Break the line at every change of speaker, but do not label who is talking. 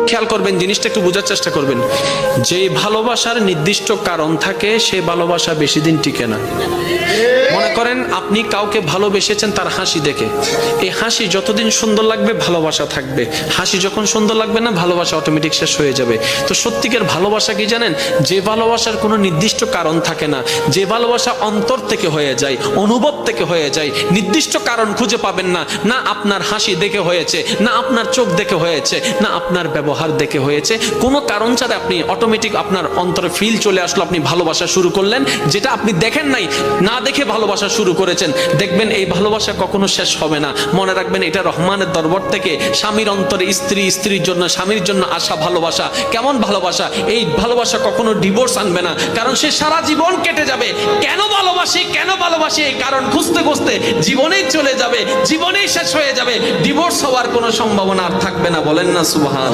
খেয়াল করবেন, জিনিসটা একটু বোঝার চেষ্টা করবেন। যে ভালোবাসার নির্দিষ্ট কারণ থাকে সে ভালোবাসা বেশি দিন টিকে না। মনে করেন আপনি কাউকে ভালোবেসেছেন তার হাসি দেখে, এই হাসি যতদিন সুন্দর লাগবে ভালোবাসা থাকবে, হাসি যখন সুন্দর লাগবে না ভালোবাসা অটোমেটিক শেষ হয়ে যাবে। তো সত্যিকার ভালোবাসা কি জানেন? যে ভালোবাসার কোনো নির্দিষ্ট কারণ থাকে না, যে ভালোবাসা অন্তর থেকে হয়ে যায়, অনুভব থেকে হয়ে যায়, নির্দিষ্ট কারণ খুঁজে পাবেন না, না আপনার হাসি দেখে হয়েছে, না আপনার চোখ দেখে হয়েছে, না আপনার ব্যবহার দেখে হয়েছে, কোনো কারণ ছাড়া আপনি অটোমেটিক আপনার অন্তরে ফিল চলে আসলো, আপনি ভালোবাসা শুরু করলেন, যেটা আপনি দেখেন নাই, না দেখে ভালোবাসা শুরু করেছেন। দেখবেন এই ভালোবাসা কখনো শেষ হবে না। মনে রাখবেন এটা রহমানের দরবার থেকে স্বামীর অন্তরে স্ত্রী, স্ত্রীর জন্য স্বামীর জন্য আসা ভালোবাসা। কেমন ভালোবাসা? এই ভালোবাসা কখনো ডিভোর্স আনবে না, কারণ সে সারা জীবন কেটে যাবে কেন ভালোবাসি কেন ভালোবাসি এই কারণ খুঁজতে খুঁজতে জীবনেই চলে যাবে, জীবনেই শেষ হয়ে যাবে, ডিভোর্স হওয়ার কোনো সম্ভাবনা আর থাকবে না। বলেন না সুবহান।